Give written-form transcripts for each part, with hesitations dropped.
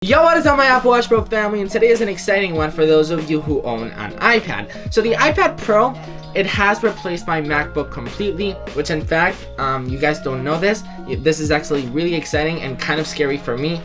Yo, what is up my Apple Watch Pro family, and today is an exciting one for those of you who own an iPad. So the iPad Pro, it has replaced my MacBook completely, which in fact, you guys don't know this. This is actually really exciting and kind of scary for me.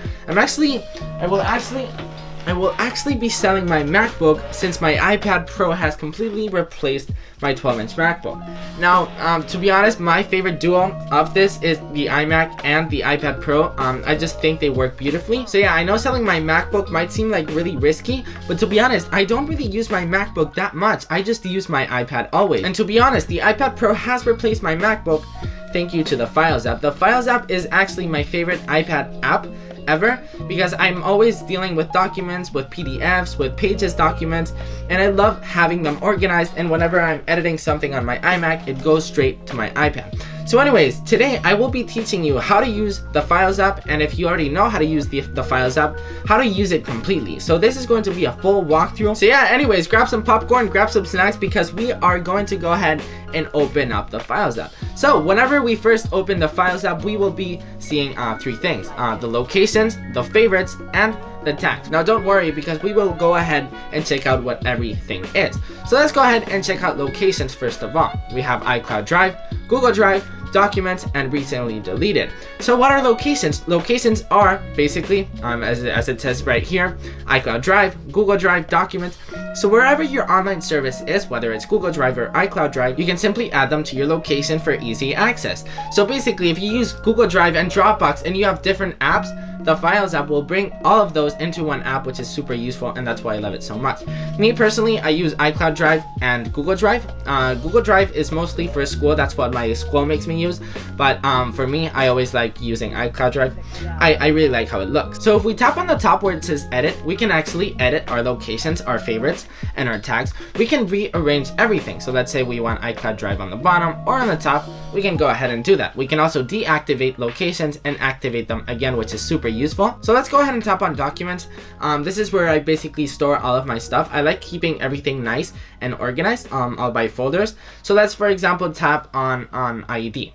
I will actually be selling my MacBook since my iPad Pro has completely replaced my 12-inch MacBook. Now, to be honest, my favorite duo of this is the iMac and the iPad Pro. I just think they work beautifully. So yeah, I know selling my MacBook might seem like really risky, but to be honest, I don't really use my MacBook that much. I just use my iPad always. And to be honest, the iPad Pro has replaced my MacBook thank you to the Files app. The Files app is actually my favorite iPad app ever, because I'm always dealing with documents, with PDFs, with Pages documents, and I love having them organized, and whenever I'm editing something on my iMac, it goes straight to my iPad. So anyways, today I will be teaching you how to use the Files app, and if you already know how to use the Files app, how to use it completely. So this is going to be a full walkthrough. So yeah, anyways, grab some popcorn, grab some snacks, because we are going to go ahead and open up the Files app. So whenever we first open the Files app, we will be seeing three things: the locations, the favorites, and the tags. Now don't worry, because we will go ahead and check out what everything is. So let's go ahead and check out locations first of all. We have iCloud Drive, Google Drive, Documents, and recently deleted. So what are locations? Locations are basically, as it says right here, iCloud Drive, Google Drive, Documents. So wherever your online service is, whether it's Google Drive or iCloud Drive, you can simply add them to your location for easy access. So basically, if you use Google Drive and Dropbox and you have different apps, the Files app will bring all of those into one app, which is super useful, and that's why I love it so much. Me personally, I use iCloud Drive and Google Drive. Google Drive is mostly for school. That's what my school makes me use. But for me, I always like using iCloud Drive. I really like how it looks. So if we tap on the top where it says edit, we can actually edit our locations, our favorites, and our tags. We can rearrange everything. So let's say we want iCloud Drive on the bottom or on the top. We can go ahead and do that. We can also deactivate locations and activate them again, which is super useful. So let's go ahead and tap on Documents. This is where I basically store all of my stuff. I like keeping everything nice and organized, all by folders. So let's, for example, tap on IED.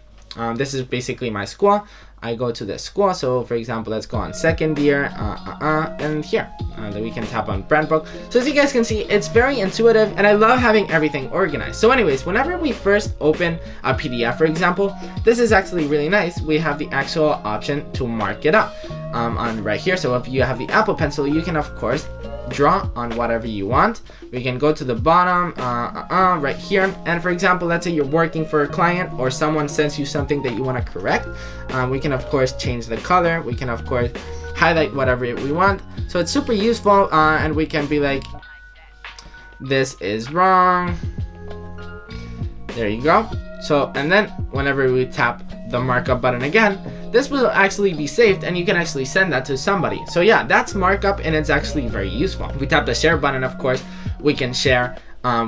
This is basically my school. I go to the school, so for example, let's go on second year, and here, then we can tap on brand book. So as you guys can see, it's very intuitive, and I love having everything organized. So anyways, whenever we first open a PDF, for example, this is actually really nice. We have the actual option to mark it up on right here. So if you have the Apple Pencil, you can of course draw on whatever you want. We can go to the bottom right here, and for example, let's say you're working for a client or someone sends you something that you want to correct. We can of course change the color. We can of course highlight whatever we want. So it's super useful, and we can be like, this is wrong. There you go. So, and then whenever we tap the markup button again, this will actually be saved, and you can actually send that to somebody. So yeah, that's markup, and it's actually very useful. If we tap the share button, of course, we can share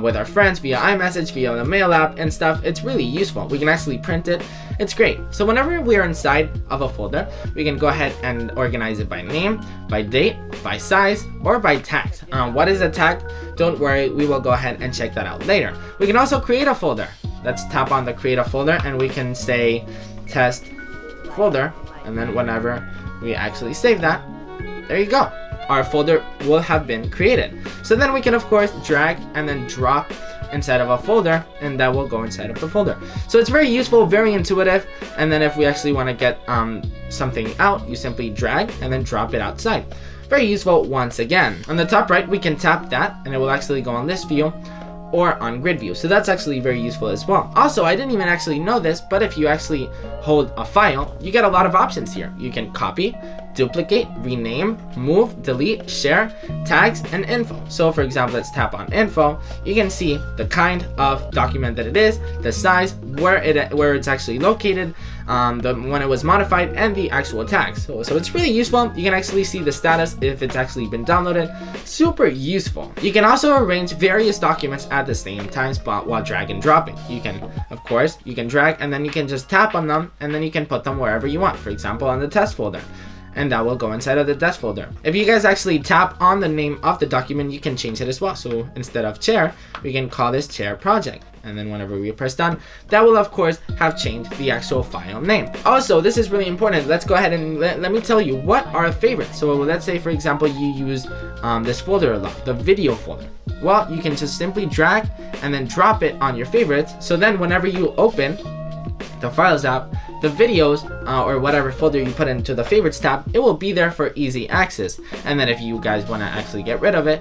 with our friends via iMessage, via the mail app and stuff. It's really useful. We can actually print it. It's great. So whenever we're inside of a folder, we can go ahead and organize it by name, by date, by size, or by tags. What is a tag? Don't worry, we will go ahead and check that out later. We can also create a folder. Let's tap on the create a folder, and we can say test folder, and then whenever we actually save that, there you go, our folder will have been created. So then we can of course drag and then drop inside of a folder, and that will go inside of the folder. So it's very useful, very intuitive. And then if we actually want to get something out, you simply drag and then drop it outside. Very useful once again. On the top right, we can tap that, and it will actually go on list view or on grid view. So that's actually very useful as well. Also, I didn't even actually know this, but if you actually hold a file, you get a lot of options here. You can copy, duplicate, rename, move, delete, share, tags, and info. So for example, let's tap on info. You can see the kind of document that it is, the size, where it's actually located, when it was modified, and the actual tags. So it's really useful. You can actually see the status if it's actually been downloaded. Super useful. You can also arrange various documents at the same time while drag and dropping. You can, of course, you can drag, and then you can just tap on them, and then you can put them wherever you want. For example, on the test folder. and that will go inside of the desk folder. If you guys actually tap on the name of the document, you can change it as well. So instead of chair, we can call this chair project. And then whenever we press done, that will of course have changed the actual file name. Also, this is really important. Let's go ahead and let me tell you what are favorites. So let's say, for example, you use this folder a lot, the video folder. Well, you can just simply drag and then drop it on your favorites. So then whenever you open the Files app, the videos or whatever folder you put into the favorites tab, it will be there for easy access. And then if you guys want to actually get rid of it,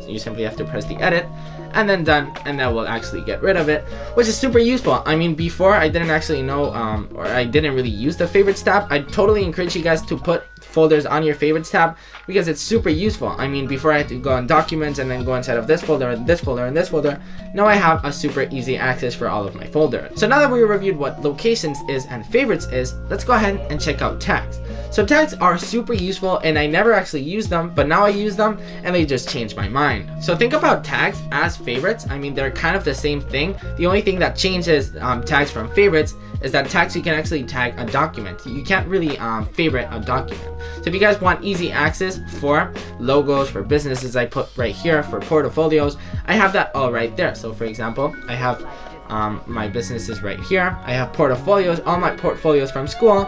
you simply have to press the edit and then done, and that will actually get rid of it, which is super useful. I mean, before I didn't actually know or I didn't really use the favorites tab. I totally encourage you guys to put folders on your favorites tab because it's super useful. I mean, before I had to go on documents and then go inside of this folder and this folder and this folder. Now I have a super easy access for all of my folders. So now that we reviewed what locations is and favorites is, let's go ahead and check out tags. So tags are super useful, and I never actually used them, but now I use them and they just changed my mind. So think about tags as favorites. I mean, they're kind of the same thing. The only thing that changes tags from favorites is that tags, you can actually tag a document. You can't really favorite a document. So if you guys want easy access for logos, for businesses, I put right here for portfolios, I have that all right there. So for example, I have my businesses right here. I have portfolios, all my portfolios from school,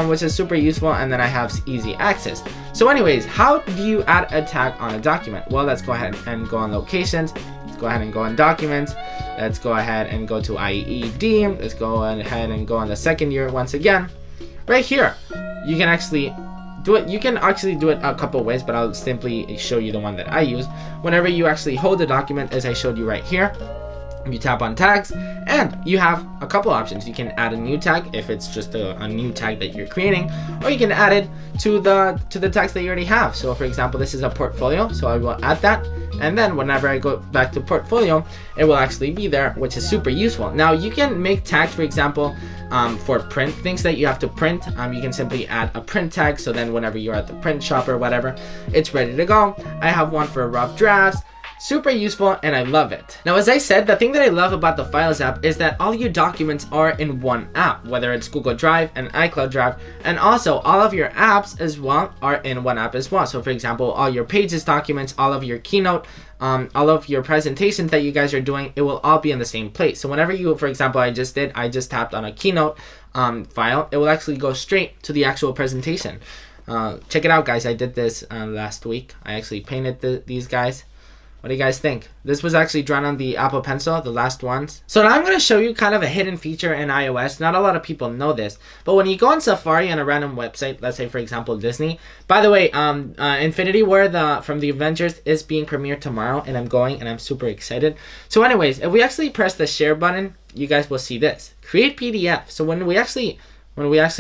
which is super useful, and then I have easy access. So anyways, how do you add a tag on a document? Well, let's go ahead and go on locations. Let's go ahead and go on documents. Let's go ahead and go to IED. Let's go ahead and go on the second year once again. Right here, you can actually do it. You can actually do it a couple ways, but I'll simply show you the one that I use. Whenever you actually hold the document, as I showed you right here, you tap on tags and you have a couple options. You can add a new tag if it's just a new tag that you're creating, or you can add it to the tags that you already have. So for example, this is a portfolio, so I will add that, and then whenever I go back to portfolio, it will actually be there, which is super useful. Now you can make tags, for example, for print things that you have to print. You can simply add a print tag, so then whenever you're at the print shop or whatever, it's ready to go. I have one for rough drafts. Super useful, and I love it. Now, as I said, the thing that I love about the Files app is that all your documents are in one app, whether it's Google Drive and iCloud Drive, and also all of your apps as well are in one app as well. So for example, all your Pages documents, all of your Keynote, all of your presentations that you guys are doing, it will all be in the same place. So whenever you, for example, I just tapped on a Keynote file, it will actually go straight to the actual presentation. Check it out, guys. I did this last week. I actually painted these guys. What do you guys think? This was actually drawn on the Apple Pencil, the last ones. So now I'm going to show you kind of a hidden feature in iOS. Not a lot of people know this, but when you go on Safari on a random website, let's say for example Disney. By the way, Infinity War from the Avengers is being premiered tomorrow, and I'm going and I'm super excited. So anyways, if we actually press the share button, you guys will see this. Create PDF. So when we actually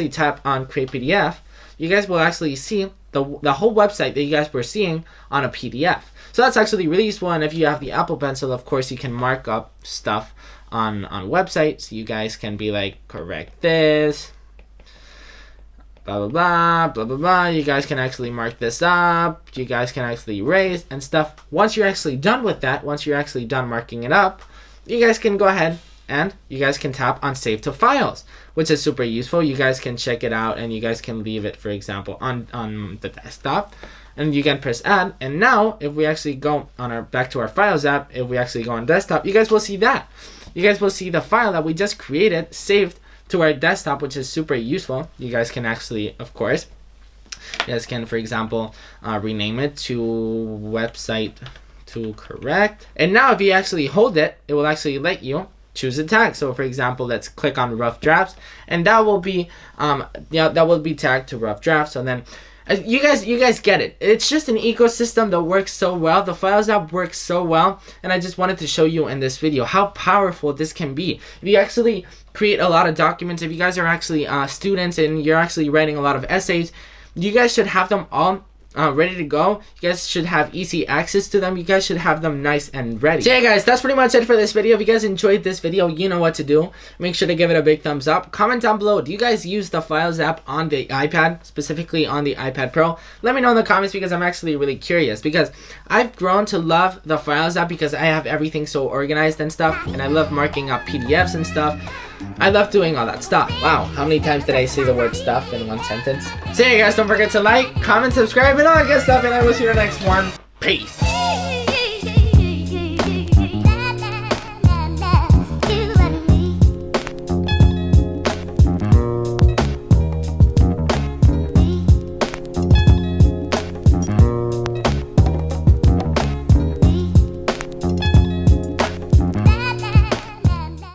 tap on create PDF, you guys will actually see the whole website that you guys were seeing on a PDF. So that's actually really useful, and if you have the Apple Pencil, of course, you can mark up stuff on websites. So you guys can be like, correct this, blah, blah, blah, blah, blah, blah. You guys can actually mark this up. You guys can actually erase and stuff. Once you're actually done with that, once you're actually done marking it up, you guys can go ahead and you guys can tap on Save to Files, which is super useful. You guys can check it out, and you guys can leave it, for example, on the desktop. And you can press add, and now if we actually go on back to our Files app, if we actually go on desktop, you guys will see that. You guys will see the file that we just created saved to our desktop, which is super useful. You guys can actually, of course, you guys can, for example, rename it to website to correct. And now if you actually hold it, it will actually let you choose a tag. So for example, let's click on rough drafts, and that will be tagged to rough drafts. So then you guys get it. It's just an ecosystem that works so well. The Files app works so well, and I just wanted to show you in this video how powerful this can be. If you actually create a lot of documents, if you guys are actually students and you're actually writing a lot of essays, you guys should have them all ready to go. You guys should have easy access to them. You guys should have them nice and ready. So yeah, guys, that's pretty much it for this video. If you guys enjoyed this video, you know what to do. Make sure to give it a big thumbs up. Comment down below, do you guys use the Files app on the iPad, specifically on the iPad Pro? Let me know in the comments, because I'm actually really curious, because I've grown to love the Files app because I have everything so organized and stuff, and I love marking up PDFs and stuff. I love doing all that stuff. Wow, how many times did I say the word stuff in one sentence? So yeah, guys, don't forget to like, comment, subscribe, and all that good stuff, and I will see you in the next one. Peace.